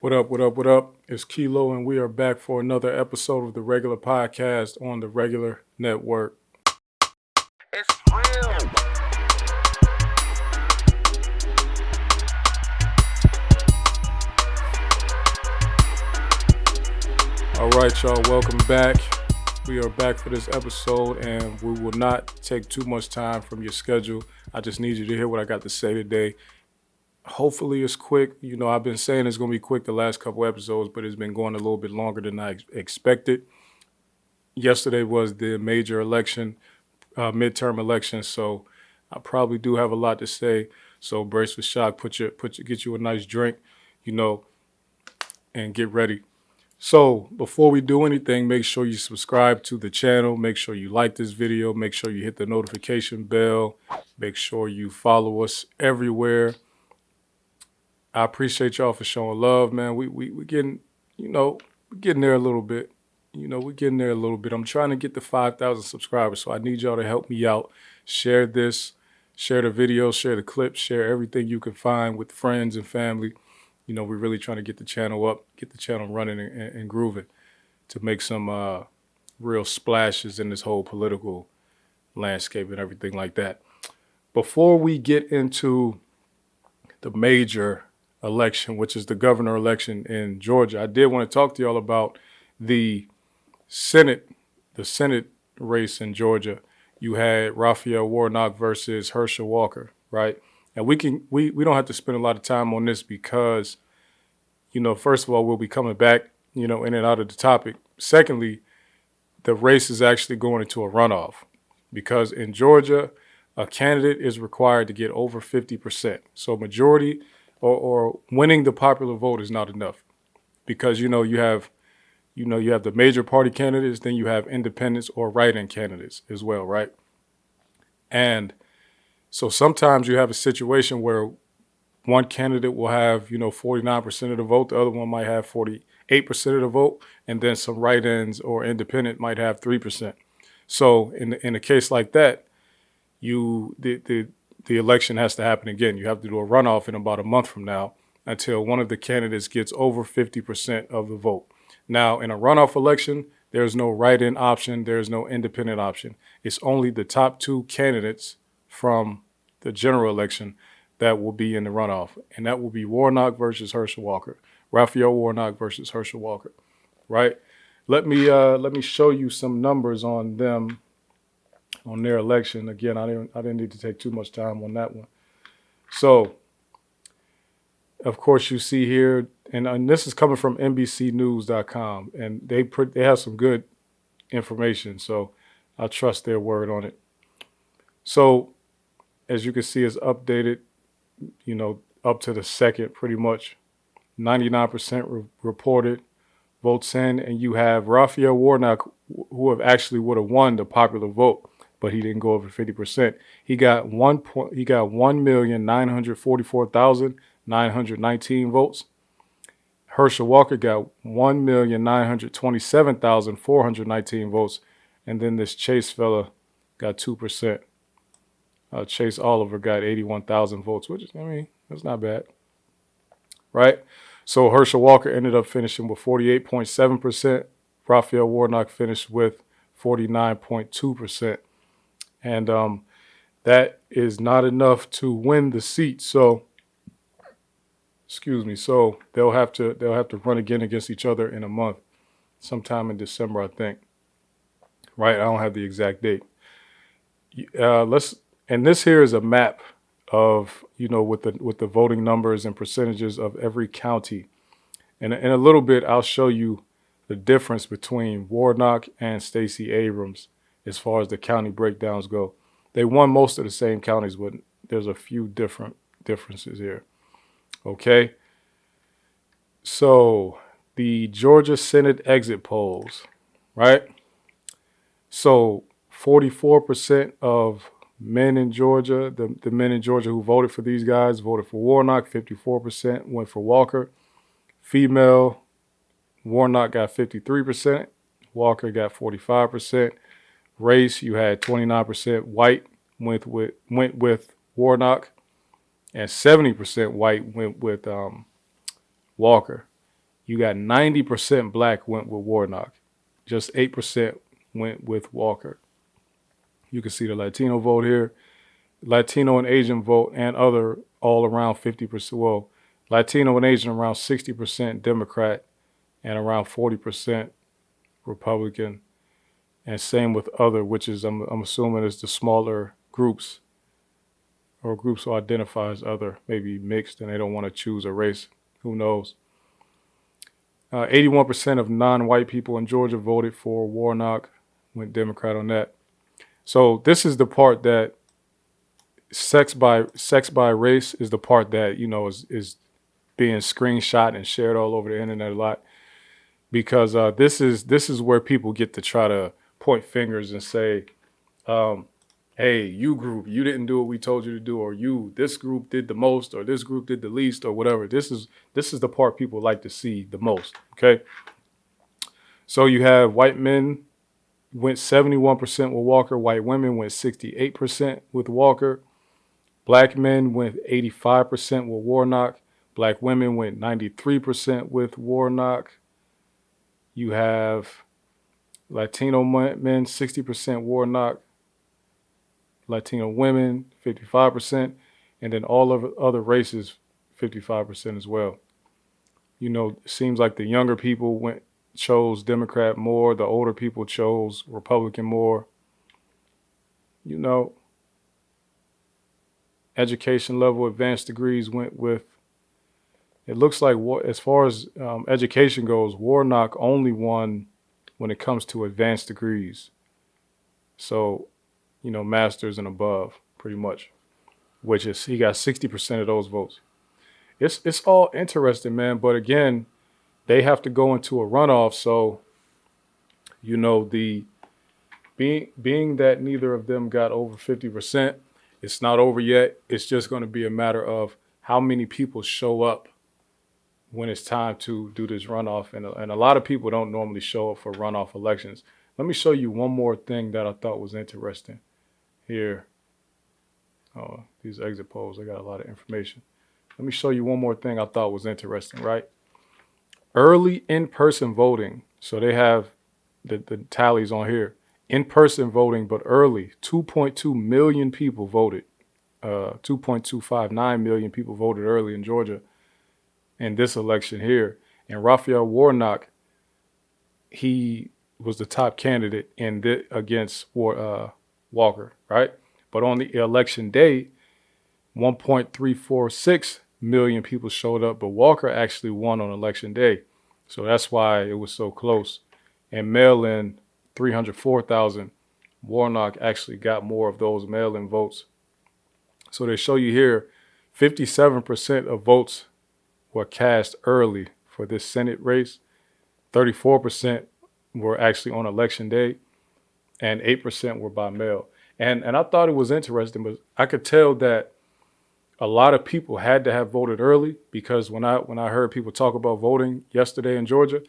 What up, what up, what up? It's Kilo, and we are back for another episode of the regular podcast on the regular network. It's real. All right, y'all, welcome back. We are back for this episode, and we will not take too much time from your schedule. I just need you to hear what I got to say today. Hopefully, it's quick. You know, I've been saying it's going to be quick the last couple episodes, but it's been going a little bit longer than I expected. Yesterday was the major election, midterm election, so I probably do have a lot to say. So brace for shock. Get you a nice drink, you know, and get ready. So before we do anything, make sure you subscribe to the channel. Make sure you like this video. Make sure you hit the notification bell. Make sure you follow us everywhere. I appreciate y'all for showing love, man. We getting, we're getting there a little bit. We're getting there a little bit. I'm trying to get to 5,000 subscribers, so I need y'all to help me out. Share this, share the video, share the clips, share everything you can find with friends and family. We're really trying to get the channel up, get the channel running and grooving to make some real splashes in this whole political landscape and everything like that. Before we get into the major election, which is the governor election in Georgia, I did want to talk to y'all about the Senate race in Georgia. You had Raphael Warnock versus Herschel Walker, right? And we don't have to spend a lot of time on this because, first of all, we'll be coming back, in and out of the topic. Secondly, the race is actually going into a runoff because in Georgia, a candidate is required to get over 50%. So majority or winning the popular vote is not enough because, you have the major party candidates, then you have independents or write-in candidates as well, right? And so sometimes you have a situation where one candidate will have, 49% of the vote, the other one might have 48% of the vote, and then some write-ins or independent might have 3%. So in a case like that, the election has to happen again. You have to do a runoff in about a month from now until one of the candidates gets over 50% of the vote. Now, in a runoff election, there's no write-in option. There's no independent option. It's only the top two candidates from the general election that will be in the runoff, and that will be Warnock versus Herschel Walker. Raphael Warnock versus Herschel Walker, right? Let me show you some numbers on them, on their election. Again, I didn't need to take too much time on that one. So, of course, you see here, and this is coming from NBCNews.com, and they have some good information, so I trust their word on it. So, as you can see, it's updated, up to the second, pretty much. 99% reported votes in, and you have Raphael Warnock, who would have won the popular vote, but he didn't go over 50%. He got 1,944,919 votes. Herschel Walker got 1,927,419 votes, and then this Chase fella got 2%. Chase Oliver got 81,000 votes, which is, that's not bad, right? So Herschel Walker ended up finishing with 48.7%. Raphael Warnock finished with 49.2%. And that is not enough to win the seat. So, so they'll have to run again against each other in a month, sometime in December, I think. Right? I don't have the exact date. And this here is a map of, with the voting numbers and percentages of every county. And in a little bit, I'll show you the difference between Warnock and Stacey Abrams as far as the county breakdowns go. They won most of the same counties, but there's a few different differences here. Okay. So the Georgia Senate exit polls, right? So 44% of men in Georgia, the men in Georgia who voted for these guys voted for Warnock. 54% went for Walker. Female, Warnock got 53%. Walker got 45%. Race, you had 29% white went with Warnock, and 70% white went with Walker. You got 90% black went with Warnock. Just 8% went with Walker. You can see the Latino vote here. Latino and Asian vote and other all around 50%. Well, Latino and Asian around 60% Democrat and around 40% Republican. And same with other, which is I'm assuming is the smaller groups or groups who identify as other, maybe mixed and they don't want to choose a race. Who knows? 81% of non-white people in Georgia voted for Warnock, went Democrat on that. So this is the part that sex by race is the part that, is being screenshot and shared all over the internet a lot, because this is where people get to try to point fingers and say, hey, you group, you didn't do what we told you to do, or this group did the most, or this group did the least, or whatever. This is the part people like to see the most. Okay. So you have white men went 71% with Walker, white women went 68% with Walker, black men went 85% with Warnock, black women went 93% with Warnock. You have Latino men 60% Warnock, Latino women 55%, and then all of other races 55% as well. It seems like the younger people chose Democrat more, the older people chose Republican more. Education level, advanced degrees went with, it looks like as far as education goes, Warnock only won when it comes to advanced degrees. So, masters and above, pretty much, which is, he got 60% of those votes. It's all interesting, man. But again, they have to go into a runoff. So, the being that neither of them got over 50%, it's not over yet. It's just going to be a matter of how many people show up when it's time to do this runoff. And a lot of people don't normally show up for runoff elections. Let me show you one more thing that I thought was interesting here. Oh, these exit polls, I got a lot of information. Let me show you one more thing I thought was interesting, right? Early in-person voting. So they have the tallies on here. In-person voting, but early. 2.2 million people voted. 2.259 million people voted early in Georgia in this election here. And Raphael Warnock, he was the top candidate against Walker, right? But on the election day, 1.346 million people showed up, but Walker actually won on election day. So that's why it was so close. And mail-in, 304,000. Warnock actually got more of those mail-in votes. So they show you here, 57% of votes were cast early for this Senate race. 34% were actually on election day, and 8% were by mail. And I thought it was interesting, but I could tell that a lot of people had to have voted early, because when I heard people talk about voting yesterday in Georgia,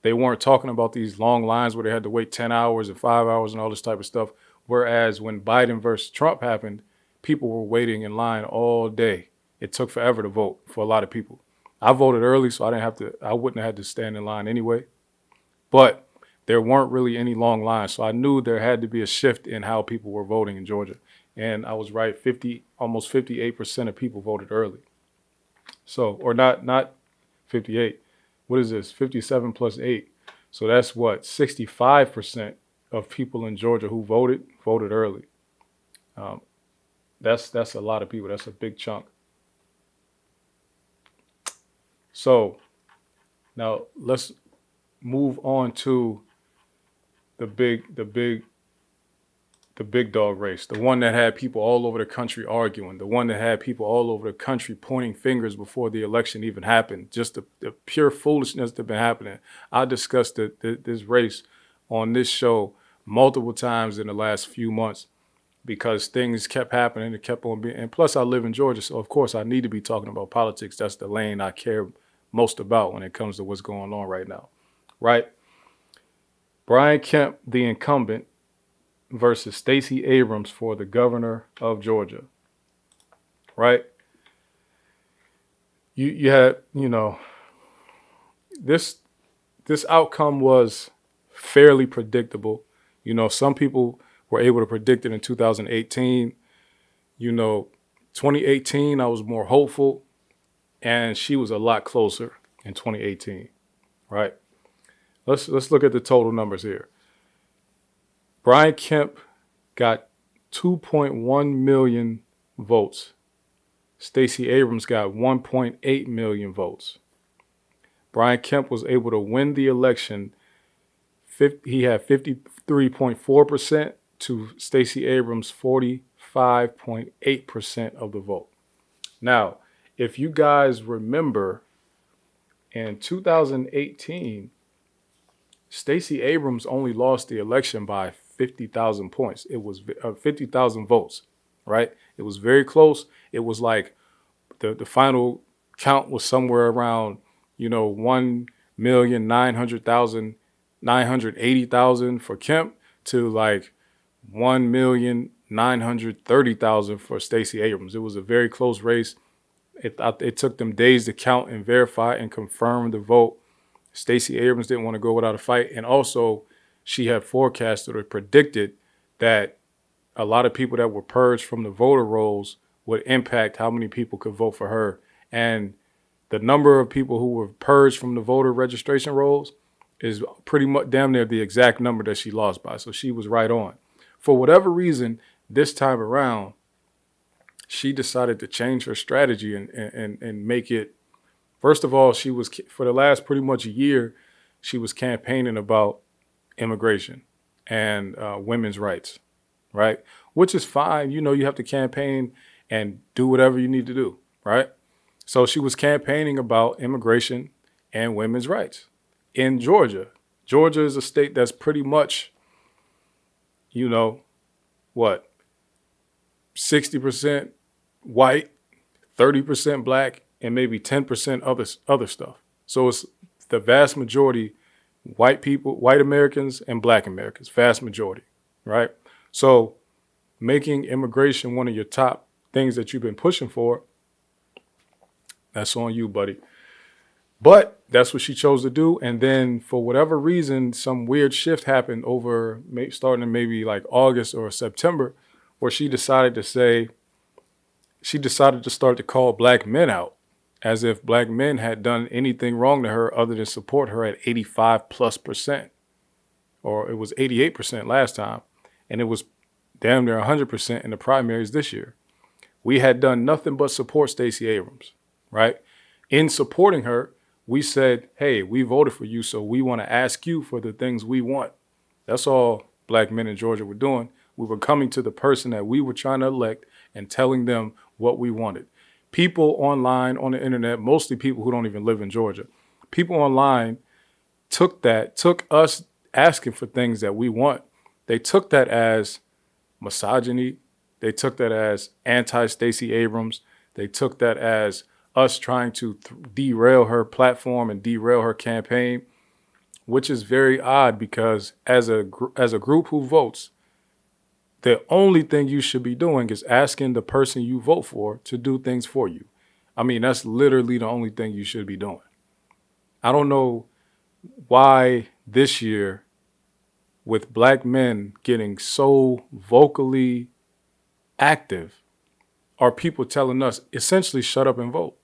they weren't talking about these long lines where they had to wait 10 hours and 5 hours and all this type of stuff. Whereas when Biden versus Trump happened, people were waiting in line all day. It took forever to vote for a lot of people. I voted early, so I wouldn't have had to stand in line anyway. But there weren't really any long lines. So I knew there had to be a shift in how people were voting in Georgia. And I was right, almost 58% of people voted early. So, or not 58. What is this? 57 plus 8. So that's what? 65% of people in Georgia who voted early. That's a lot of people. That's a big chunk. So now let's move on to the big dog race, the one that had people all over the country arguing, the one that had people all over the country pointing fingers before the election even happened, just the pure foolishness that's been happening. I discussed this race on this show multiple times in the last few months because things kept happening. It kept on being, and plus I live in Georgia, so of course I need to be talking about politics. That's the lane I care most about when it comes to what's going on right now, right? Brian Kemp, the incumbent, versus Stacey Abrams for the governor of Georgia, right? You had, this outcome was fairly predictable. You know, some people were able to predict it in 2018. You know, 2018 I was more hopeful, and she was a lot closer in 2018. Right? Let's look at the total numbers here. Brian Kemp got 2.1 million votes. Stacey Abrams got 1.8 million votes. Brian Kemp was able to win the election. He had 53.4% to Stacey Abrams' 45.8% of the vote. Now, if you guys remember, in 2018, Stacey Abrams only lost the election by 50,000 points. It was 50,000 votes, right? It was very close. It was like the final count was somewhere around, 1,900,000, 980,000 for Kemp to like 1,930,000 for Stacey Abrams. It was a very close race. It took them days to count and verify and confirm the vote. Stacey Abrams didn't want to go without a fight. And also, she had forecasted or predicted that a lot of people that were purged from the voter rolls would impact how many people could vote for her. And the number of people who were purged from the voter registration rolls is pretty much damn near the exact number that she lost by. So she was right on. For whatever reason, this time around, she decided to change her strategy and make it. First of all, she was, for the last pretty much a year, she was campaigning about immigration and women's rights, right? Which is fine. You have to campaign and do whatever you need to do, right? So she was campaigning about immigration and women's rights in Georgia. Georgia is a state that's pretty much, 60% white, 30% black, and maybe 10% other stuff. So it's the vast majority white people, white Americans and black Americans, vast majority, right? So making immigration one of your top things that you've been pushing for, that's on you, buddy. But that's what she chose to do. And then for whatever reason, some weird shift happened starting in maybe like August or September, where she decided to start to call black men out, as if black men had done anything wrong to her other than support her at 85+%. Or it was 88% last time. And it was damn near 100% in the primaries this year. We had done nothing but support Stacey Abrams, right? In supporting her, we said, hey, we voted for you, so we want to ask you for the things we want. That's all black men in Georgia were doing. We were coming to the person that we were trying to elect and telling them what we wanted. People online, on the internet, mostly people who don't even live in Georgia, people online took us asking for things that we want. They took that as misogyny. They took that as anti-Stacey Abrams. They took that as us trying to derail her platform and derail her campaign, which is very odd because as a group who votes, the only thing you should be doing is asking the person you vote for to do things for you. I mean, that's literally the only thing you should be doing. I don't know why this year, with black men getting so vocally active, are people telling us essentially shut up and vote.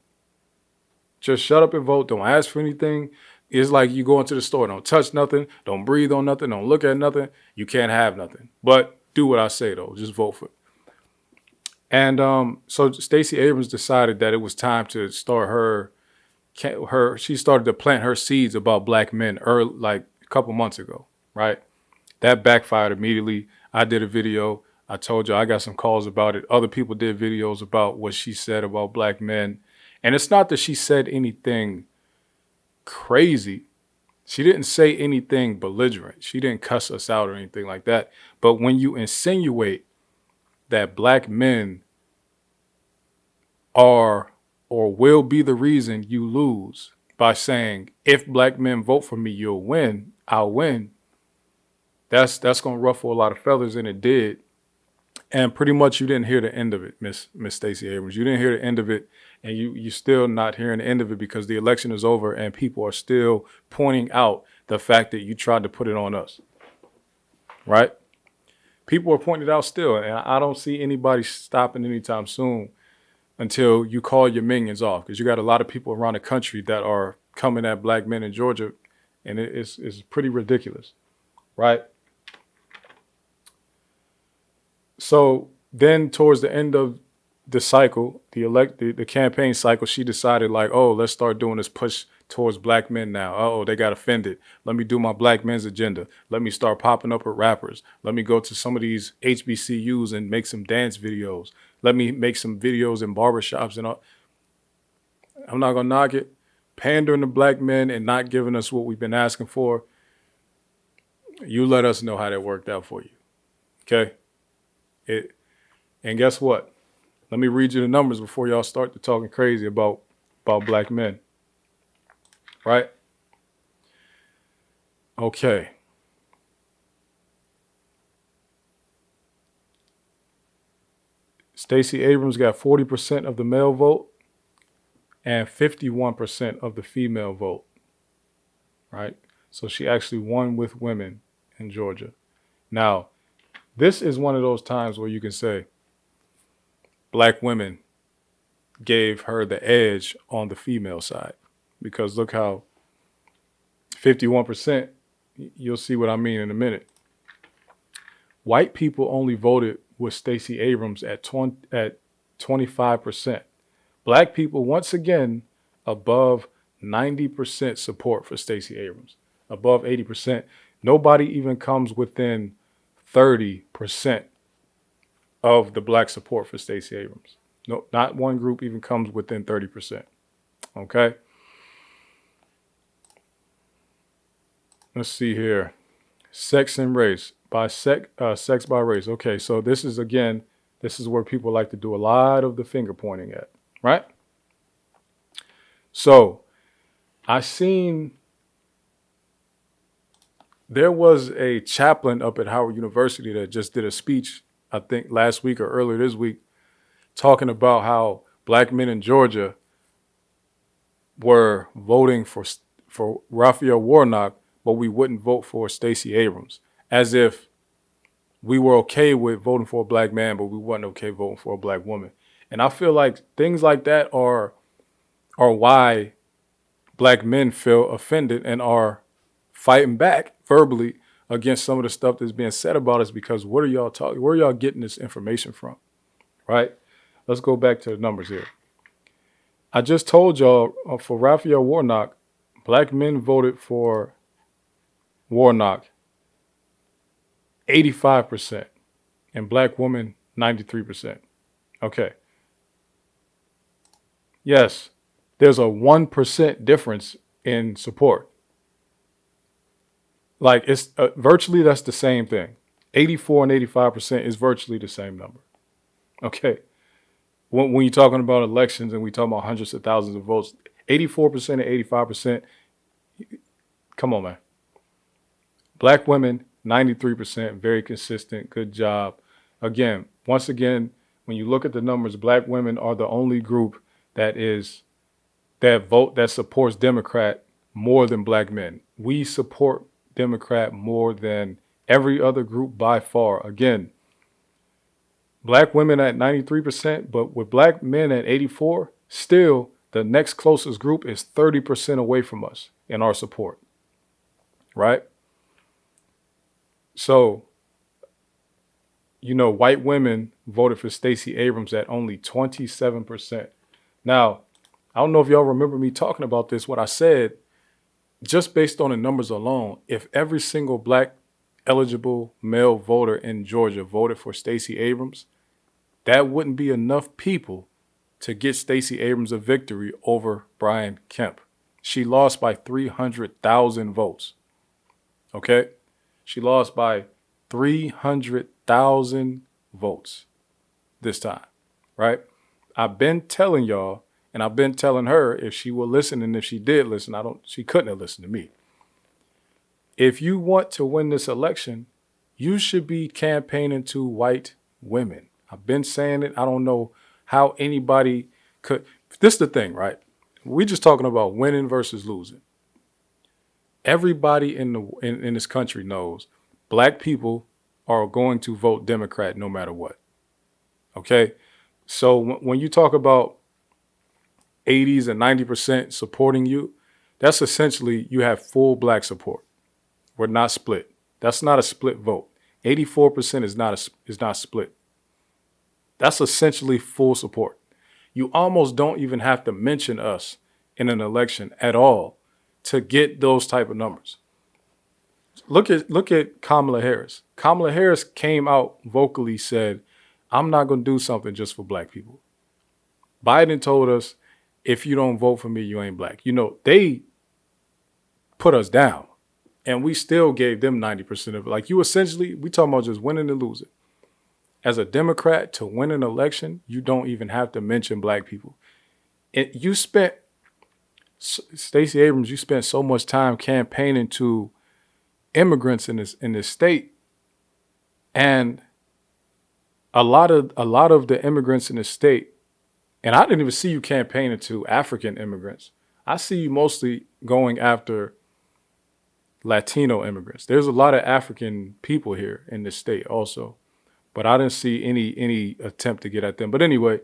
Just shut up and vote. Don't ask for anything. It's like you go into the store, don't touch nothing, don't breathe on nothing, don't look at nothing. You can't have nothing. But do what I say, though. Just vote for it. And so Stacey Abrams decided that it was time to start she started to plant her seeds about black men early, like a couple months ago, right? That backfired immediately. I did a video. I told you I got some calls about it. Other people did videos about what she said about black men. And it's not that she said anything crazy. She didn't say anything belligerent. She didn't cuss us out or anything like that. But when you insinuate that black men are or will be the reason you lose by saying, if black men vote for me, you'll win, I'll win, that's going to ruffle a lot of feathers, and it did. And pretty much you didn't hear the end of it, Miss Stacey Abrams. You didn't hear the end of it. and you still not hearing the end of it because the election is over and people are still pointing out the fact that you tried to put it on us, right? People are pointing it out still, and I don't see anybody stopping anytime soon until you call your minions off, because you got a lot of people around the country that are coming at black men in Georgia, and it's pretty ridiculous, right? So then towards the end of the cycle, the campaign cycle, she decided like, oh, let's start doing this push towards black men now. Oh, they got offended. Let me do my black men's agenda. Let me start popping up with rappers. Let me go to some of these HBCUs and make some dance videos. Let me make some videos in barbershops and all. I'm not gonna knock it. Pandering to black men and not giving us what we've been asking for. You let us know how that worked out for you. Okay? And guess what? Let me read you the numbers before y'all start to talking crazy about black men. Right? Okay. Stacey Abrams got 40% of the male vote and 51% of the female vote. Right? So she actually won with women in Georgia. Now, this is one of those times where you can say black women gave her the edge on the female side, because look how 51%, you'll see what I mean in a minute. White people only voted with Stacey Abrams at 25%. Black people, once again, above 90% support for Stacey Abrams, above 80%. Nobody even comes within 30% of the black support for Stacey Abrams. No, not one group even comes within 30%. Okay? Let's see here. Sex and race. Sex by race. Okay, so this is where people like to do a lot of the finger pointing at, right? So I seen there was a chaplain up at Howard University that just did a speech, I think last week or earlier this week, talking about how black men in Georgia were voting for Raphael Warnock, but we wouldn't vote for Stacey Abrams, as if we were okay with voting for a black man, but we wasn't okay voting for a black woman. And I feel like things like that are why black men feel offended and are fighting back verbally against some of the stuff that's being said about us, because what are y'all talking? Where are y'all getting this information from? Right? Let's go back to the numbers here. I just told y'all for Raphael Warnock, black men voted for Warnock 85% and black women 93%. Okay. Yes, there's a 1% difference in support. Like it's virtually that's the same thing. 84 and 85% is virtually the same number. Okay. When you're talking about elections and we talking about hundreds of thousands of votes, 84% and 85%, come on, man. Black women, 93%, very consistent, good job. Once again, when you look at the numbers, black women are the only group that supports Democrat more than black men. We support Democrat more than every other group by far. Again, black women at 93%, but with black men at 84%, still the next closest group is 30% away from us in our support, right? So, white women voted for Stacey Abrams at only 27%. Now, I don't know if y'all remember me talking about this, what I said, just based on the numbers alone, if every single black eligible male voter in Georgia voted for Stacey Abrams, that wouldn't be enough people to get Stacey Abrams a victory over Brian Kemp. She lost by 300,000 votes. Okay? She lost by 300,000 votes this time, right? I've been telling y'all, and I've been telling her if she will listen, and if she did listen, she couldn't have listened to me. If you want to win this election, you should be campaigning to white women. I've been saying it. I don't know how anybody could. This is the thing, right? We just talking about winning versus losing. Everybody in this country knows black people are going to vote Democrat no matter what. Okay, so when you talk about 80s and 90% supporting you, that's essentially you have full black support. We're not split. That's not a split vote. 84% is not split. That's essentially full support. You almost don't even have to mention us in an election at all to get those type of numbers. Look at Kamala Harris. Kamala Harris came out vocally said, "I'm not going to do something just for black people." Biden told us, "If you don't vote for me, you ain't black." You know, they put us down, and we still gave them 90% of it. Like, you essentially, we talking about just winning and losing. As a Democrat, to win an election, you don't even have to mention black people. Stacey Abrams, you spent so much time campaigning to immigrants in this state, and a lot of the immigrants in the state, and I didn't even see you campaigning to African immigrants. I see you mostly going after Latino immigrants. There's a lot of African people here in this state also, but I didn't see any attempt to get at them. But anyway,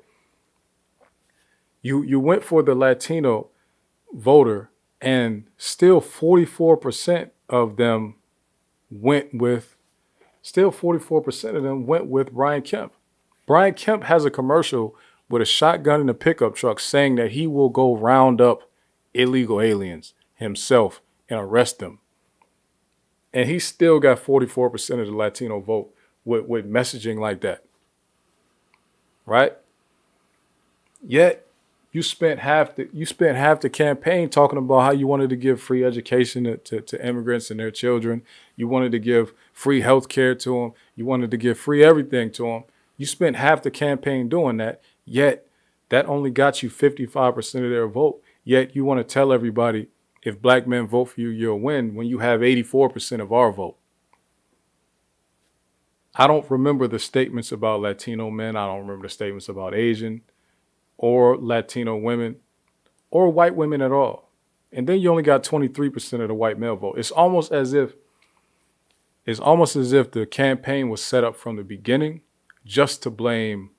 you went for the Latino voter, and still 44% of them went with Brian Kemp. Brian Kemp has a commercial with a shotgun in a pickup truck saying that he will go round up illegal aliens himself and arrest them. And he still got 44% of the Latino vote with messaging like that. Right? Yet you spent half the campaign talking about how you wanted to give free education to immigrants and their children. You wanted to give free health care to them. You wanted to give free everything to them. You spent half the campaign doing that, yet that only got you 55% of their vote. Yet you want to tell everybody, if black men vote for you, you'll win, when you have 84% of our vote. I don't remember the statements about Latino men. I don't remember the statements about Asian or Latino women or white women at all. And then you only got 23% of the white male vote. It's almost as if the campaign was set up from the beginning just to blame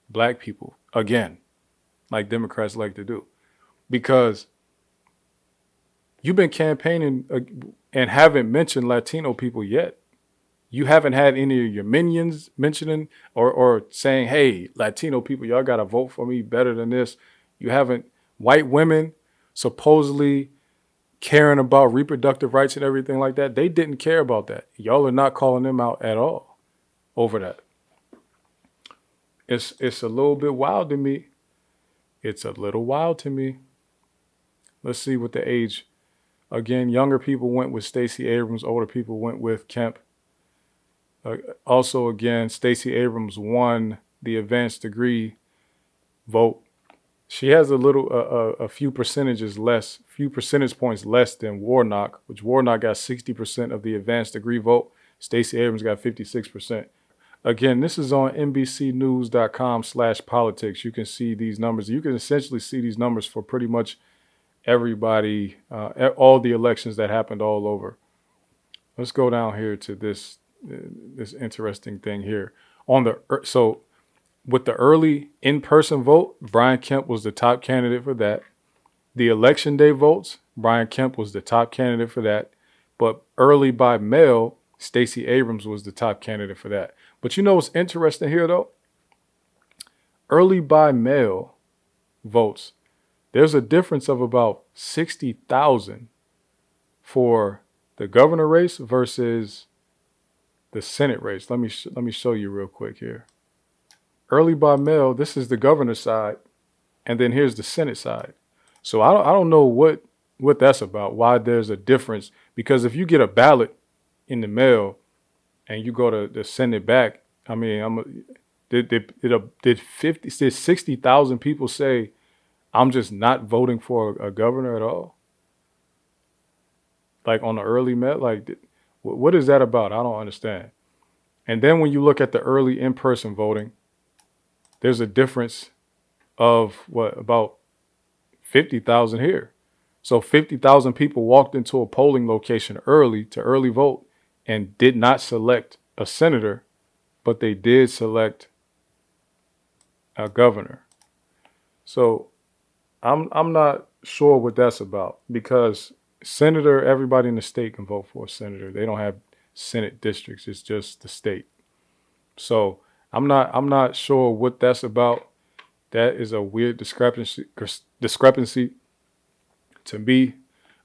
black people again, like Democrats like to do. Because you've been campaigning and haven't mentioned Latino people yet. You haven't had any of your minions mentioning or saying, "Hey, Latino people, y'all got to vote for me better than this." You haven't. White women supposedly caring about reproductive rights and everything like that. They didn't care about that. Y'all are not calling them out at all over that. It's a little bit wild to me. It's a little wild to me. Let's see what the age. Again, younger people went with Stacey Abrams. Older people went with Kemp. Also, again, Stacey Abrams won the advanced degree vote. She has a few percentage points less than Warnock, which Warnock got 60% of the advanced degree vote. Stacey Abrams got 56%. Again, this is on NBCnews.com/politics. You can see these numbers. You can essentially see these numbers for pretty much everybody, all the elections that happened all over. Let's go down here to this interesting thing here. So with the early in-person vote, Brian Kemp was the top candidate for that. The election day votes, Brian Kemp was the top candidate for that. But early by mail, Stacey Abrams was the top candidate for that. But you know what's interesting here, though? Early by mail votes, there's a difference of about 60,000 for the governor race versus the Senate race. Let me show you real quick here. Early by mail, this is the governor's side, and then here's the Senate side. So I don't know what that's about, why there's a difference. Because if you get a ballot in the mail and you go to send it back, I mean, did 60,000 people say, "I'm just not voting for a governor at all"? Like on the early mail, like what is that about? I don't understand. And then when you look at the early in-person voting, there's a difference of about 50,000 here. So 50,000 people walked into a polling location early to early vote and did not select a senator, but they did select a governor. So I'm not sure what that's about, because senator, everybody in the state can vote for a senator. They don't have Senate districts. It's just the state. So I'm not sure what that's about. That is a weird discrepancy to me.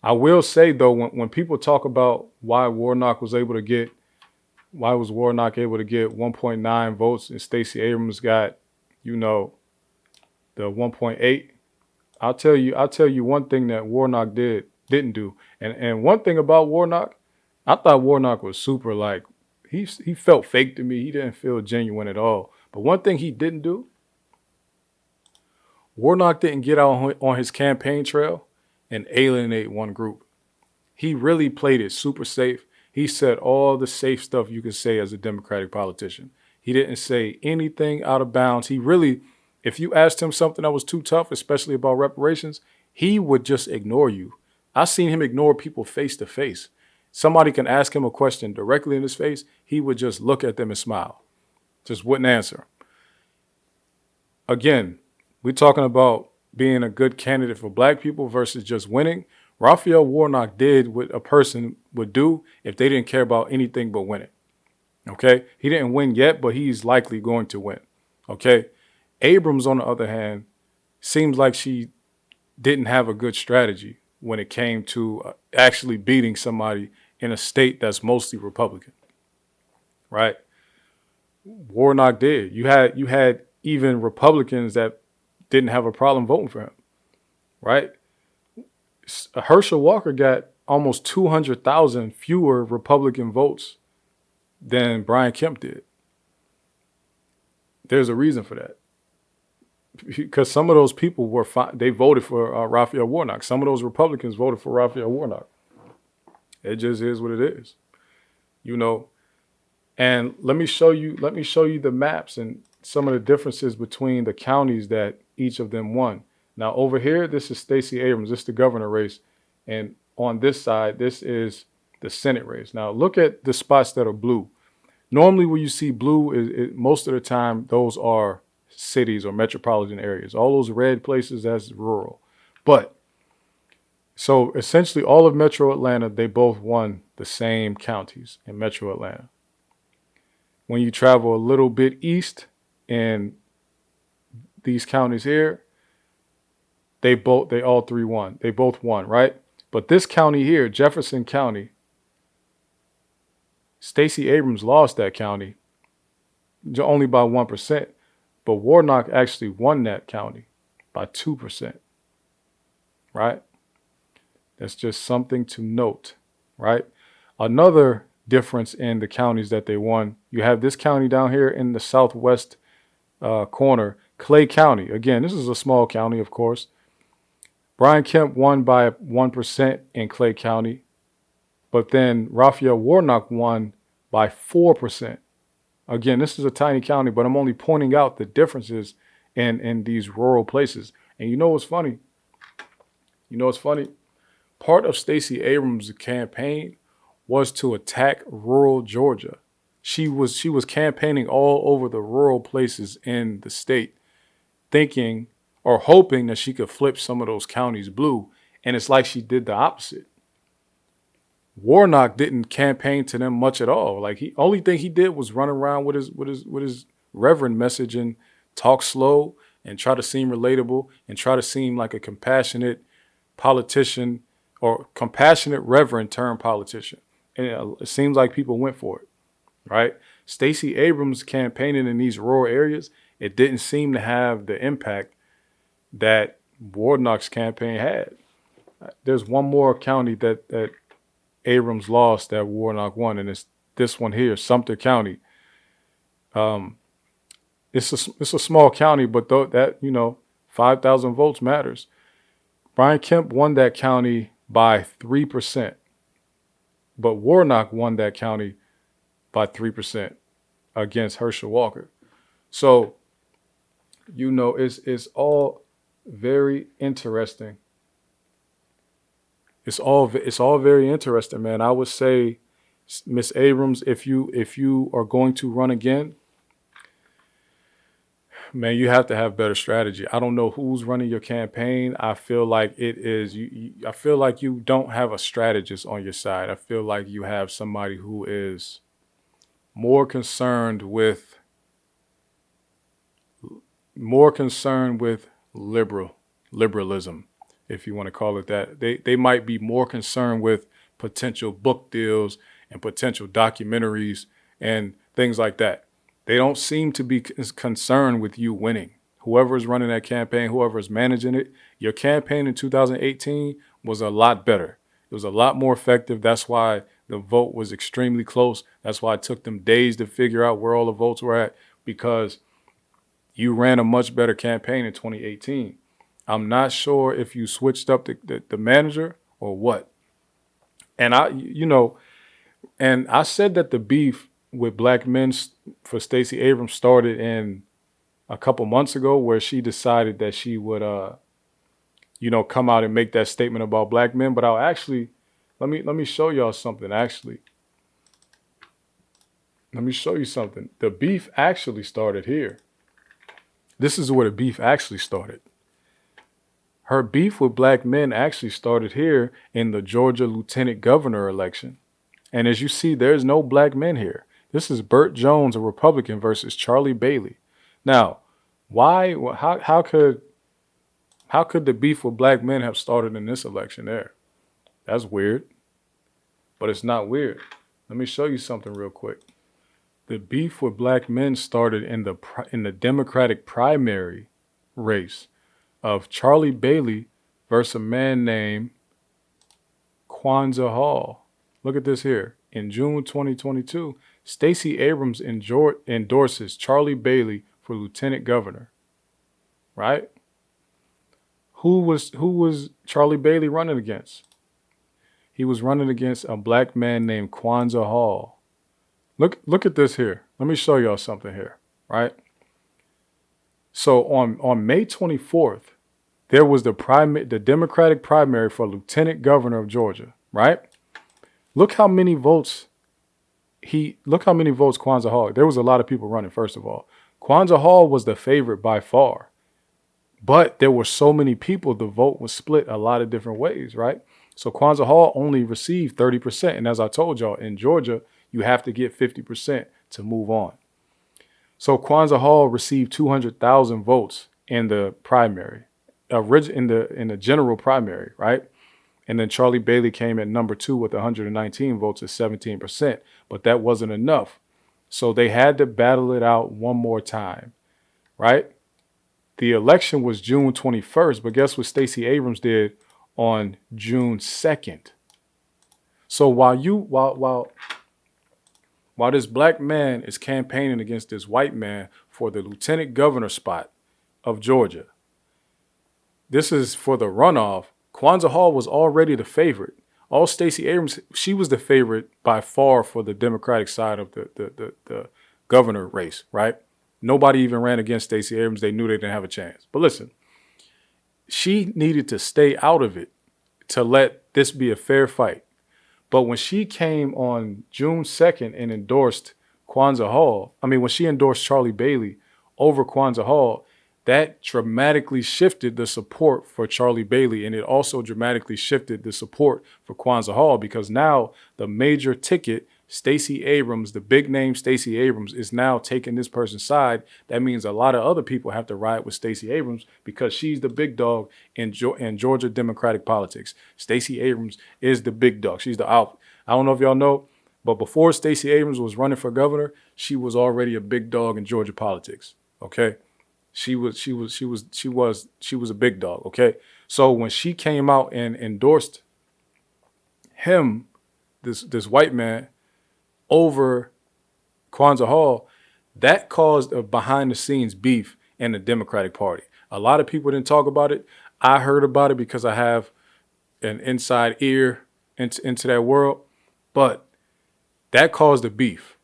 I will say though, when people talk about why was Warnock able to get 1.9 votes and Stacey Abrams got, the 1.8. I'll tell you one thing that Warnock didn't do. And one thing about Warnock, I thought Warnock was super, like, he felt fake to me. He didn't feel genuine at all. But one thing he didn't do, Warnock didn't get out on his campaign trail and alienate one group. He really played it super safe. He said all the safe stuff you can say as a Democratic politician. He didn't say anything out of bounds. He really, if you asked him something that was too tough, especially about reparations, he would just ignore you. I've seen him ignore people face to face. Somebody can ask him a question directly in his face. He would just look at them and smile. Just wouldn't answer. Again, we're talking about being a good candidate for black people versus just winning. Raphael Warnock did what a person would do if they didn't care about anything but winning. Okay? He didn't win yet, but he's likely going to win. Okay? Abrams, on the other hand, seems like she didn't have a good strategy when it came to actually beating somebody in a state that's mostly Republican. Right? Warnock did. You had even Republicans that didn't have a problem voting for him. Right? Herschel Walker got almost 200,000 fewer Republican votes than Brian Kemp did. There's a reason for that. Because some of those people were they voted for Raphael Warnock. Some of those Republicans voted for Raphael Warnock. It just is what it is. And let me show you the maps and some of the differences between the counties that each of them won. Now, over here, this is Stacey Abrams. This is the governor race. And on this side, this is the Senate race. Now, look at the spots that are blue. Normally, when you see blue, most of the time, those are cities or metropolitan areas. All those red places, that's rural. But, so essentially, all of Metro Atlanta, they both won the same counties in Metro Atlanta. When you travel a little bit east in these counties here, they all three won. They both won, right? But this county here, Jefferson County, Stacey Abrams lost that county only by 1%, but Warnock actually won that county by 2%, right? That's just something to note, right? Another difference in the counties that they won, you have this county down here in the southwest corner, Clay County. Again, this is a small county, of course. Brian Kemp won by 1% in Clay County, but then Raphael Warnock won by 4%. Again, this is a tiny county, but I'm only pointing out the differences in these rural places. And you know what's funny? Part of Stacey Abrams' campaign was to attack rural Georgia. She was campaigning all over the rural places in the state, thinking or hoping that she could flip some of those counties blue. And it's like she did the opposite. Warnock didn't campaign to them much at all. Like, only thing he did was run around with his reverend message and talk slow and try to seem relatable and try to seem like a compassionate politician or compassionate reverend turned politician. And it seems like people went for it, right? Stacey Abrams campaigning in these rural areas, it didn't seem to have the impact that Warnock's campaign had. There's one more county that Abrams lost that Warnock won, and it's this one here, Sumter County. It's a small county, but that 5,000 votes matters. Brian Kemp won that county by 3%, but Warnock won that county by 3% against Herschel Walker. So, it's all very interesting. It's all very interesting, man. I would say, Miss Abrams, if you are going to run again, man, you have to have better strategy. I don't know who's running your campaign. I feel like it is I feel like you don't have a strategist on your side. I feel like you have somebody who is more concerned with liberalism, if you want to call it that. They might be more concerned with potential book deals and potential documentaries and things like that. They don't seem to be concerned with you winning. Whoever is running that campaign, whoever is managing it, your campaign in 2018 was a lot better. It was a lot more effective. That's why the vote was extremely close. That's why it took them days to figure out where all the votes were at, because you ran a much better campaign in 2018. I'm not sure if you switched up the manager or what. And I said that the beef with black men for Stacey Abrams started in a couple months ago, where she decided that she would, come out and make that statement about black men. But I'll actually, let me show y'all something. Actually, let me show you something. The beef actually started here. This is where the beef actually started. Her beef with black men actually started here in the Georgia lieutenant governor election. And as you see, there's no black men here. This is Burt Jones, a Republican, versus Charlie Bailey. Now, why? How could the beef with black men have started in this election there? That's weird. But it's not weird. Let me show you something real quick. The beef with black men started in the Democratic primary race of Charlie Bailey versus a man named Kwanzaa Hall. Look at this here. In June 2022, Stacey Abrams endorses Charlie Bailey for lieutenant governor. Right? Who was Charlie Bailey running against? He was running against a black man named Kwanzaa Hall. Look at this here. Let me show y'all something here, right? So on May 24th, there was the Democratic primary for lieutenant governor of Georgia, right? Look how many votes Kwanzaa Hall. There was a lot of people running, first of all. Kwanzaa Hall was the favorite by far. But there were so many people, the vote was split a lot of different ways, right? So Kwanzaa Hall only received 30%. And as I told y'all, in Georgia, you have to get 50% to move on. So Kwanzaa Hall received 200,000 votes in the primary, in the general primary, right? And then Charlie Bailey came at number 2 with 119 votes at 17%. But that wasn't enough. So they had to battle it out one more time, right? The election was June 21st, but guess what Stacey Abrams did on June 2nd? So while this black man is campaigning against this white man for the lieutenant governor spot of Georgia, this is for the runoff. Kwanzaa Hall was already the favorite. All Stacey Abrams, she was the favorite by far for the Democratic side of the governor race, right? Nobody even ran against Stacey Abrams. They knew they didn't have a chance. But listen, she needed to stay out of it to let this be a fair fight. But when she came on June 2nd and endorsed when she endorsed Charlie Bailey over Kwanzaa Hall, that dramatically shifted the support for Charlie Bailey. And it also dramatically shifted the support for Kwanzaa Hall, because now the major ticket, Stacey Abrams, the big name Stacey Abrams, is now taking this person's side. That means a lot of other people have to ride with Stacey Abrams because she's the big dog in Georgia Democratic politics. Stacey Abrams is the big dog. She's the out. I don't know if y'all know, but before Stacey Abrams was running for governor, she was already a big dog in Georgia politics. Okay. She was a big dog. Okay. So when she came out and endorsed him, this white man, over Kwanzaa Hall, that caused a behind the scenes beef in the Democratic Party. A lot of people didn't talk about it. I heard about it because I have an inside ear into that world, but that caused a beef,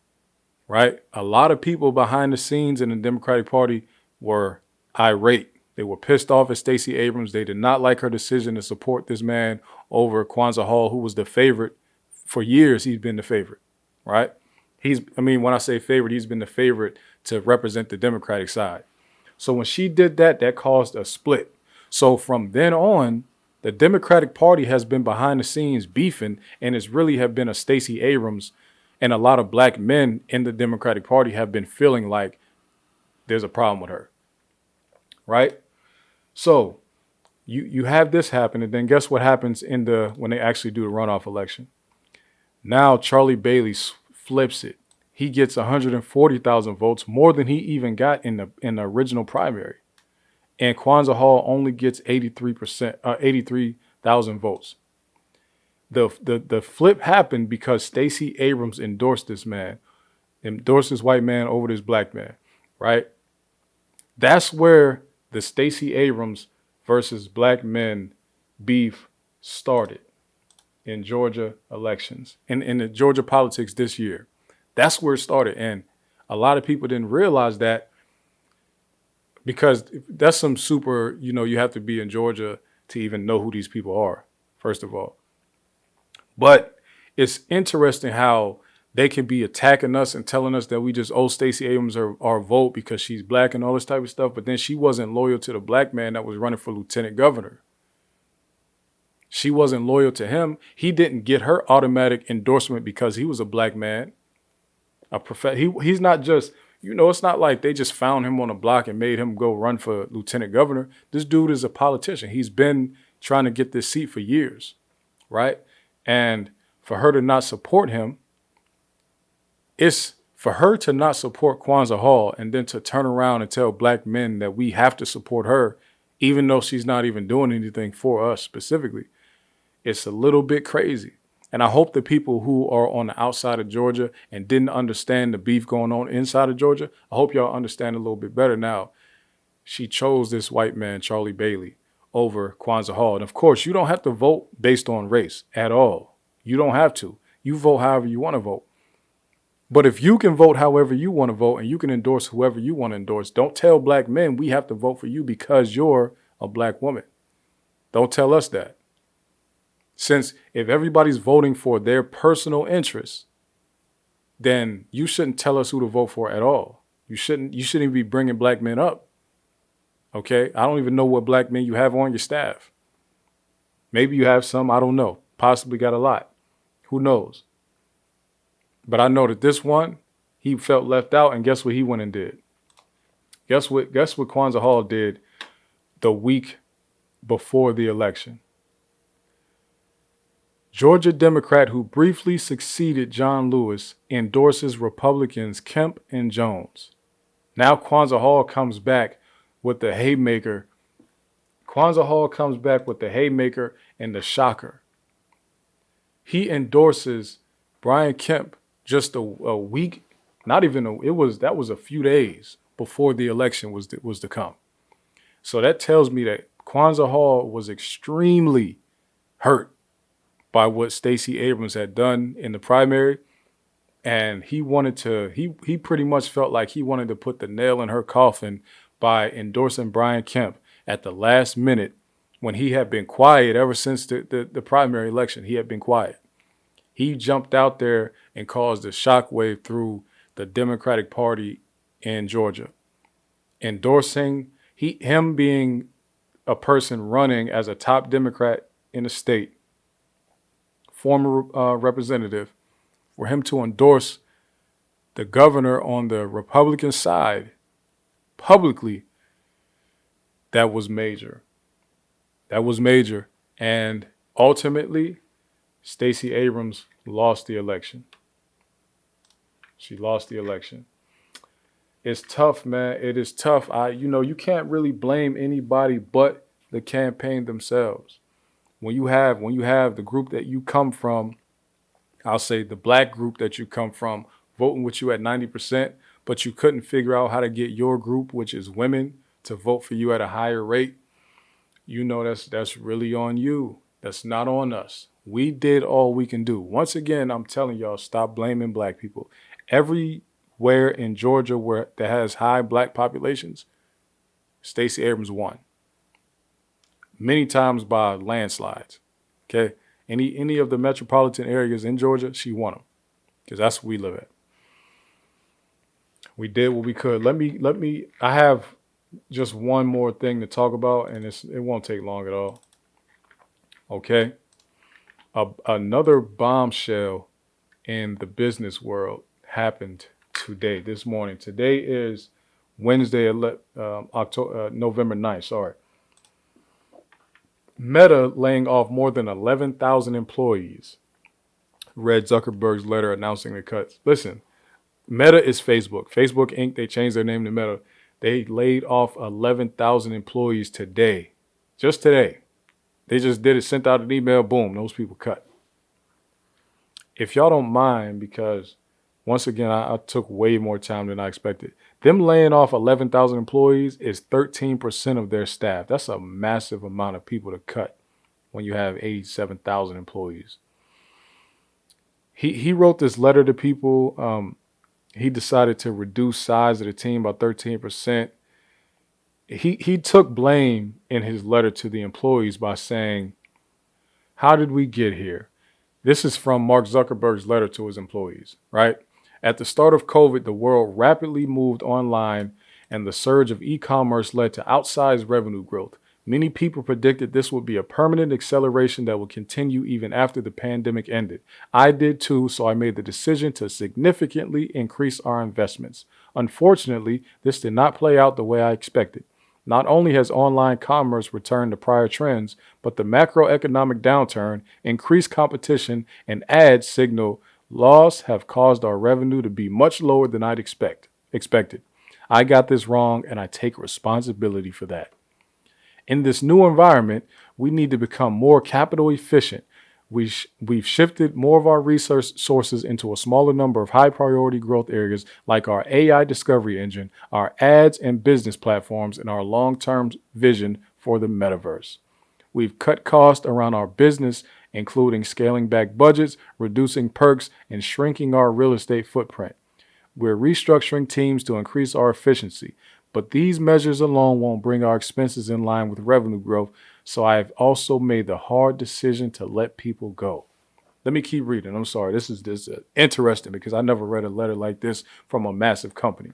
right? A lot of people behind the scenes in the Democratic Party were irate. They were pissed off at Stacey Abrams. They did not like her decision to support this man over Kwanzaa Hall, who was the favorite for years. He's been the favorite, right? When I say favorite, he's been the favorite to represent the Democratic side. So when she did that, that caused a split. So from then on, the Democratic Party has been behind the scenes beefing, and it's really have been a Stacey Abrams, and a lot of black men in the Democratic Party have been feeling like there's a problem with her, right? So you have this happen, and then guess what happens when they actually do the runoff election? Now Charlie Bailey flips it. He gets 140,000 votes, more than he even got in the original primary. And Kwanzaa Hall only gets 83,000 votes. The flip happened because Stacey Abrams endorsed this white man over this black man, right? That's where the Stacey Abrams versus black men beef started in Georgia elections and in the Georgia politics this year. That's where it started. And a lot of people didn't realize that, because that's some super, you have to be in Georgia to even know who these people are, first of all. But it's interesting how they can be attacking us and telling us that we just owe Stacey Abrams our vote because she's black and all this type of stuff. But then she wasn't loyal to the black man that was running for lieutenant governor. She wasn't loyal to him. He didn't get her automatic endorsement because he was a black man. He's not just, it's not like they just found him on a block and made him go run for lieutenant governor. This dude is a politician. He's been trying to get this seat for years, right? And for her to not support him, it's for her to not support Kwanzaa Hall and then to turn around and tell black men that we have to support her, even though she's not even doing anything for us specifically. It's a little bit crazy. And I hope the people who are on the outside of Georgia and didn't understand the beef going on inside of Georgia, I hope y'all understand a little bit better now. She chose this white man, Charlie Bailey, over Kwanzaa Hall. And of course, you don't have to vote based on race at all. You don't have to. You vote however you want to vote. But if you can vote however you want to vote and you can endorse whoever you want to endorse, don't tell black men we have to vote for you because you're a black woman. Don't tell us that. Since if everybody's voting for their personal interests, then you shouldn't tell us who to vote for at all. You shouldn't even be bringing black men up. Okay? I don't even know what black men you have on your staff. Maybe you have some, I don't know. Possibly got a lot. Who knows? But I know that this one, he felt left out, and guess what he went and did? Guess what Kwanzaa Hall did the week before the election? Georgia Democrat who briefly succeeded John Lewis endorses Republicans Kemp and Jones. Now Kwanzaa Hall comes back with the haymaker. Kwanzaa Hall comes back with the haymaker and the shocker. He endorses Brian Kemp just a week, that was a few days before the election was to come. So that tells me that Kwanzaa Hall was extremely hurt by what Stacey Abrams had done in the primary. And he pretty much felt like he wanted to put the nail in her coffin by endorsing Brian Kemp at the last minute when he had been quiet ever since the primary election. He had been quiet. He jumped out there and caused a shockwave through the Democratic Party in Georgia. Endorsing, him being a person running as a top Democrat in the state, former representative, for him to endorse the governor on the Republican side publicly, that was major. That was major. And ultimately, Stacey Abrams lost the election. She lost the election. It's tough, man. It is tough. You can't really blame anybody but the campaign themselves. When you have the group that you come from, I'll say the black group that you come from, voting with you at 90%, but you couldn't figure out how to get your group, which is women, to vote for you at a higher rate, that's really on you. That's not on us. We did all we can do. Once again, I'm telling y'all, stop blaming black people. Everywhere in Georgia that has high black populations, Stacey Abrams won. many times by landslides. Okay. Any of the metropolitan areas in Georgia, she won them because that's where we live at. We did what we could. I have just one more thing to talk about, and it won't take long at all. Okay. Another bombshell in the business world happened today, this morning. Today is Wednesday, November 9th. Sorry. Meta laying off more than 11,000 employees. Read Zuckerberg's letter announcing the cuts. Listen, Meta is Facebook. Facebook Inc., they changed their name to Meta. They laid off 11,000 employees today. Just today. They just did it, sent out an email, boom, those people cut. If y'all don't mind, because once again, I took way more time than I expected. Them laying off 11,000 employees is 13% of their staff. That's a massive amount of people to cut when you have 87,000 employees. He wrote this letter to people. He decided to reduce size of the team by 13%. He took blame in his letter to the employees by saying, how did we get here? This is from Mark Zuckerberg's letter to his employees, right? At the start of COVID, the world rapidly moved online, and the surge of e-commerce led to outsized revenue growth. Many people predicted this would be a permanent acceleration that would continue even after the pandemic ended. I did too, so I made the decision to significantly increase our investments. Unfortunately, this did not play out the way I expected. Not only has online commerce returned to prior trends, but the macroeconomic downturn, increased competition, and ad signal loss have caused our revenue to be much lower than I'd expected. I got this wrong, and I take responsibility for that. In this new environment, we need to become more capital efficient. We've shifted more of our research sources into a smaller number of high priority growth areas like our AI discovery engine, our ads and business platforms, and our long-term vision for the metaverse. We've cut costs around our business, including scaling back budgets, reducing perks, and shrinking our real estate footprint. We're restructuring teams to increase our efficiency, but these measures alone won't bring our expenses in line with revenue growth, so I have also made the hard decision to let people go. Let me keep reading. I'm sorry. This is interesting because I never read a letter like this from a massive company.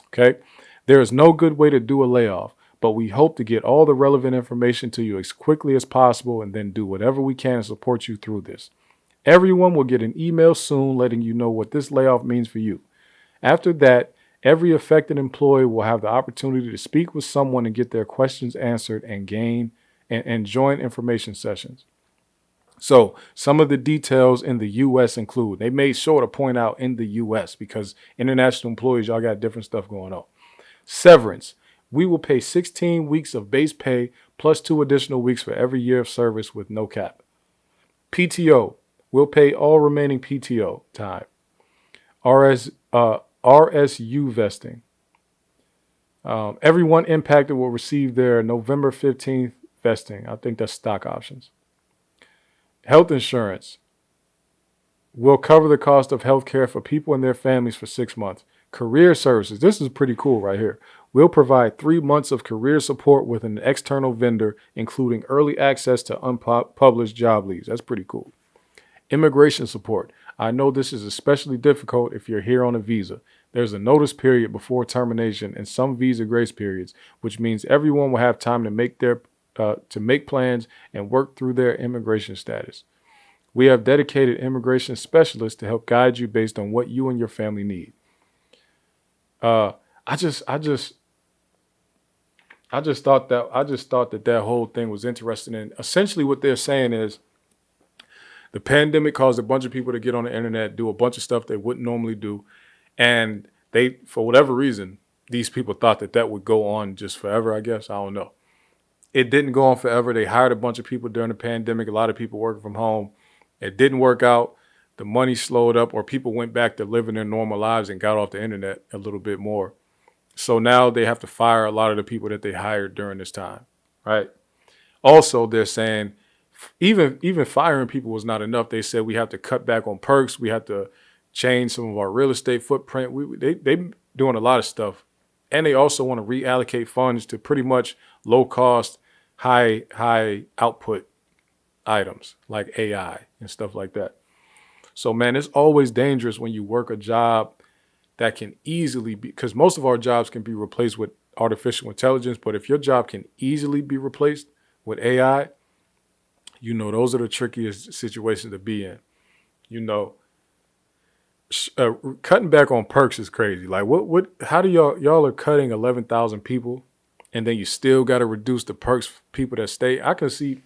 Okay. There is no good way to do a layoff, but we hope to get all the relevant information to you as quickly as possible and then do whatever we can to support you through this. Everyone will get an email soon letting you know what this layoff means for you. After that, every affected employee will have the opportunity to speak with someone and get their questions answered and join information sessions. So some of the details in the U.S. include, they made sure to point out in the U.S. because international employees, y'all got different stuff going on. Severance. We will pay 16 weeks of base pay plus 2 additional weeks for every year of service with no cap. PTO. We'll pay all remaining PTO time. RSU vesting. Everyone impacted will receive their November 15th vesting. I think that's stock options. Health insurance. We'll cover the cost of health care for people and their families for 6 months. Career services. This is pretty cool right here. We'll provide 3 months of career support with an external vendor, including early access to unpublished job leads. That's pretty cool. Immigration support. I know this is especially difficult if you're here on a visa. There's a notice period before termination and some visa grace periods, which means everyone will have time to make plans and work through their immigration status. We have dedicated immigration specialists to help guide you based on what you and your family need. I just thought that whole thing was interesting. And essentially what they're saying is the pandemic caused a bunch of people to get on the internet, do a bunch of stuff they wouldn't normally do. And they, for whatever reason, these people thought that would go on just forever, I guess. I don't know. It didn't go on forever. They hired a bunch of people during the pandemic, a lot of people working from home. It didn't work out. The money slowed up, or people went back to living their normal lives and got off the internet a little bit more. So now they have to fire a lot of the people that they hired during this time, right? Also, they're saying even firing people was not enough. They said we have to cut back on perks. We have to change some of our real estate footprint. They doing a lot of stuff. And they also want to reallocate funds to pretty much low cost high output items like AI and stuff like that. So man, it's always dangerous when you work a job that can easily be, because most of our jobs can be replaced with artificial intelligence, but if your job can easily be replaced with AI, those are the trickiest situations to be in. You know, cutting back on perks is crazy. Like, how do y'all are cutting 11,000 people, and then you still got to reduce the perks for people that stay? I can see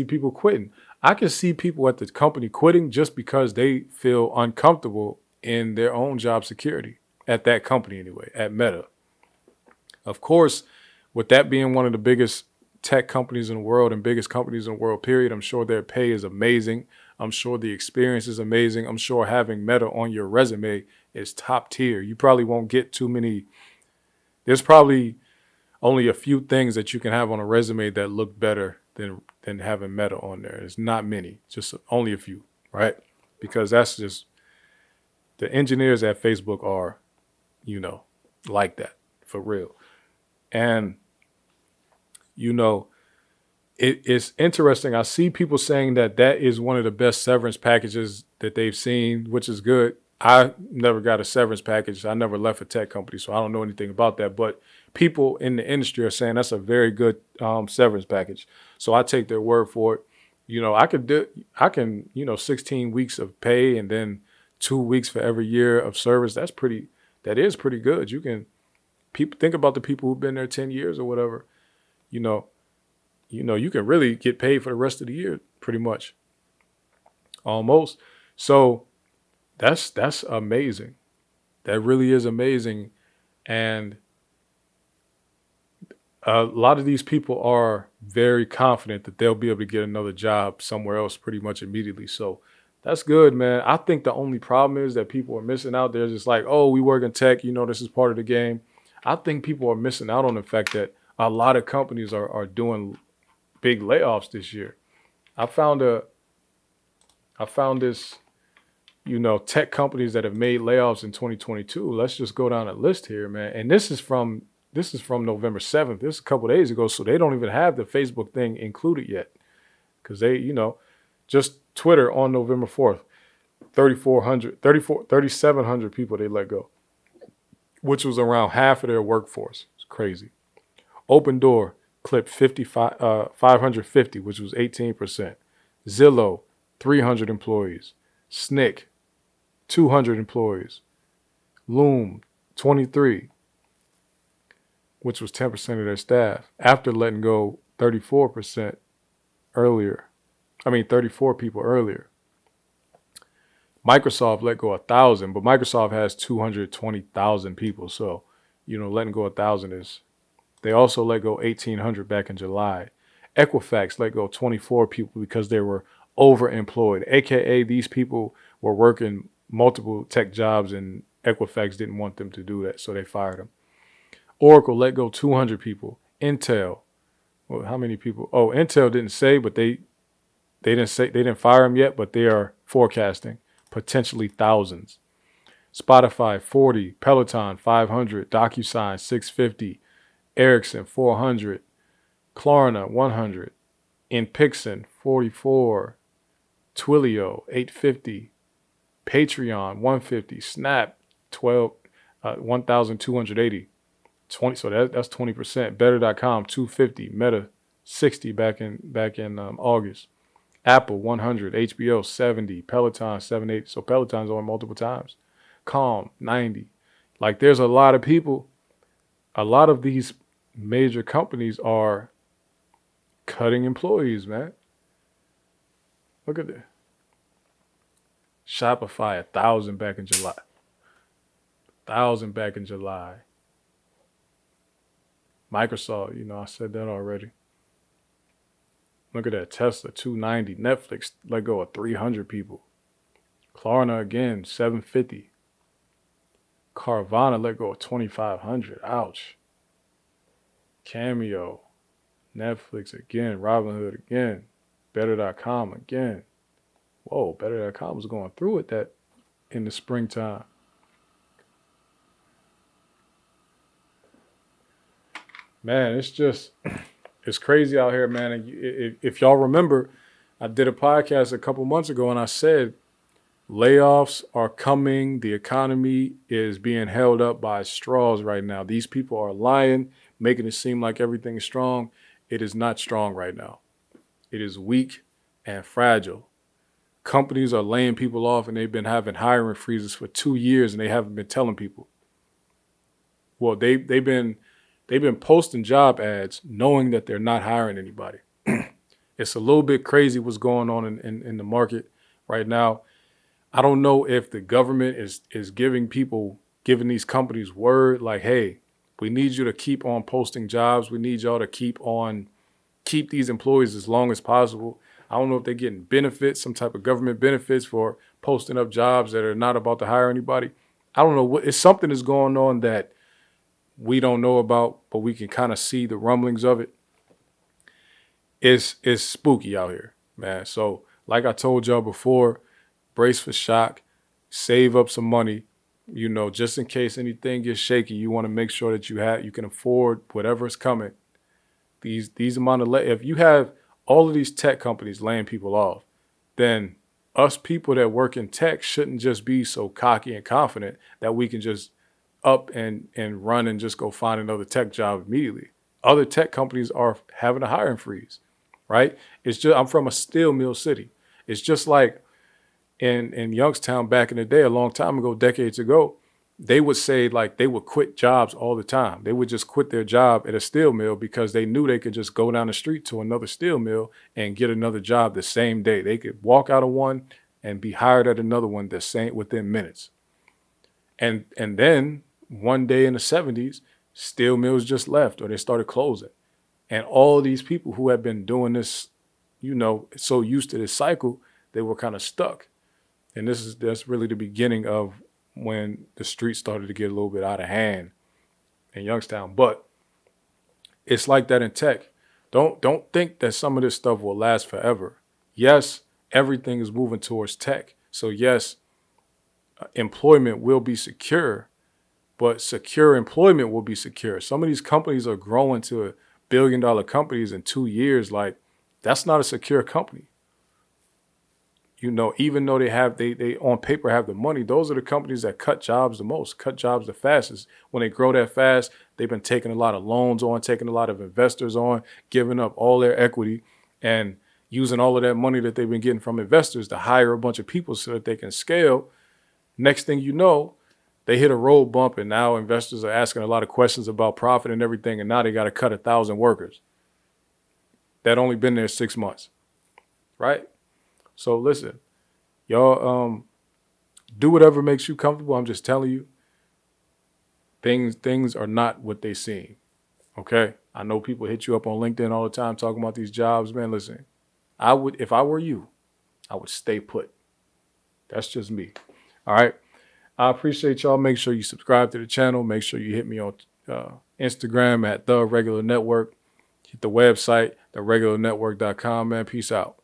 people quitting. I can see people at the company quitting just because they feel uncomfortable in their own job security at that company anyway, at Meta. Of course, with that being one of the biggest tech companies in the world and biggest companies in the world, period, I'm sure their pay is amazing. I'm sure the experience is amazing. I'm sure having Meta on your resume is top tier. You probably won't get too many. There's probably only a few things that you can have on a resume that look better than having Meta on there. It's not many, just only a few, right? Because that's just the engineers at Facebook are, like that for real. And you know, it's interesting. I see people saying that is one of the best severance packages that they've seen, which is good. I never got a severance package. I never left a tech company, so I don't know anything about that. But people in the industry are saying that's a very good severance package. So I take their word for it. I can 16 weeks of pay and then 2 weeks for every year of service. That is pretty good. People think about the people who've been there 10 years or whatever. You know, you can really get paid for the rest of the year, pretty much, almost. So that's amazing. That really is amazing, and a lot of these people are very confident that they'll be able to get another job somewhere else pretty much immediately. So that's good, man. I think the only problem is that people are missing out. They're just like, oh, we work in tech, this is part of the game. I think people are missing out on the fact that a lot of companies are doing big layoffs this year. I found this, tech companies that have made layoffs in 2022. Let's just go down a list here, man. And this is from November 7th. This is a couple of days ago, so they don't even have the Facebook thing included yet. Because they, just Twitter on November 4th, 3,700 people they let go, which was around half of their workforce. It's crazy. Open Door clipped 550, which was 18%. Zillow, 300 employees. Snick, 200 employees. Loom, 23, which was 10% of their staff, after letting go 34% earlier. 34 people earlier. Microsoft let go 1,000, but Microsoft has 220,000 people. So, letting go 1,000 is. They also let go 1,800 back in July. Equifax let go 24 people because they were overemployed, aka these people were working multiple tech jobs and Equifax didn't want them to do that, so they fired them. Oracle let go 200 people. Intel, well, how many people? Oh, Intel didn't say, but they didn't fire them yet, but they are forecasting potentially thousands. Spotify 40, Peloton 500, DocuSign 650, Ericsson 400, Klarna 100, InPixon 44, Twilio 850, Patreon 150, Snap 1,280, 20. So that's 20%. Better.com 250, Meta 60 back in August, Apple 100, HBO 70, Peloton 78. So Peloton's on multiple times. Calm 90. Like there's a lot of people. A lot of these major companies are cutting employees, man. Look at that. Shopify 1,000 back in July. 1,000 back in July. Microsoft, I said that already. Look at that. Tesla 290. Netflix let go of 300 people. Klarna again 750. Carvana let go of 2,500. Ouch. Cameo, Netflix again, Robinhood again, Better.com again. Whoa, Better.com was going through it that in the springtime. Man, it's just It's crazy out here, man. And if y'all remember, I did a podcast a couple months ago and I said layoffs are coming. The economy is being held up by straws right now. These people are lying, making it seem like everything is strong. It is not strong right now. It is weak and fragile. Companies are laying people off and they've been having hiring freezes for 2 years and they haven't been telling people. Well, they've been posting job ads knowing that they're not hiring anybody. It's a little bit crazy what's going on in the market right now. I don't know if the government is giving these companies word like, hey, we need you to keep on posting jobs. We need y'all to keep these employees as long as possible. I don't know if they're getting benefits, some type of government benefits for posting up jobs that are not about to hire anybody. I don't know what, it's something that's going on that we don't know about, but we can kind of see the rumblings of it. It's spooky out here, man. So like I told y'all before, brace for shock, save up some money, just in case anything gets shaky. You want to make sure that you can afford whatever is coming. These amount of if you have all of these tech companies laying people off, then us people that work in tech shouldn't just be so cocky and confident that we can just up and run and just go find another tech job immediately. Other tech companies are having a hiring freeze, right? I'm from a steel mill city. It's just like in Youngstown back in the day, a long time ago, decades ago, they would say like they would quit jobs all the time. They would just quit their job at a steel mill because they knew they could just go down the street to another steel mill and get another job the same day. They could walk out of one and be hired at another one the same within minutes. And then one day in the 70s, steel mills just left or they started closing. And all these people who had been doing this, so used to this cycle, they were kind of stuck. And that's really the beginning of when the streets started to get a little bit out of hand in Youngstown. But it's like that in tech. Don't think that some of this stuff will last forever. Yes, everything is moving towards tech. So yes, employment will be secure, but secure employment will be secure. Some of these companies are growing to $1 billion companies in 2 years. Like, that's not a secure company. Even though they on paper have the money, those are the companies that cut jobs the most, cut jobs the fastest. When they grow that fast, they've been taking a lot of loans on, taking a lot of investors on, giving up all their equity and using all of that money that they've been getting from investors to hire a bunch of people so that they can scale. Next thing you know, they hit a road bump and now investors are asking a lot of questions about profit and everything. And now they got to cut 1,000 workers that only been there 6 months, right? So listen, y'all, do whatever makes you comfortable. I'm just telling you, things are not what they seem. Okay, I know people hit you up on LinkedIn all the time talking about these jobs, man. Listen, if I were you, I would stay put. That's just me. All right. I appreciate y'all. Make sure you subscribe to the channel. Make sure you hit me on Instagram at The Regular Network. Hit the website, theregularnetwork.com, man. Peace out.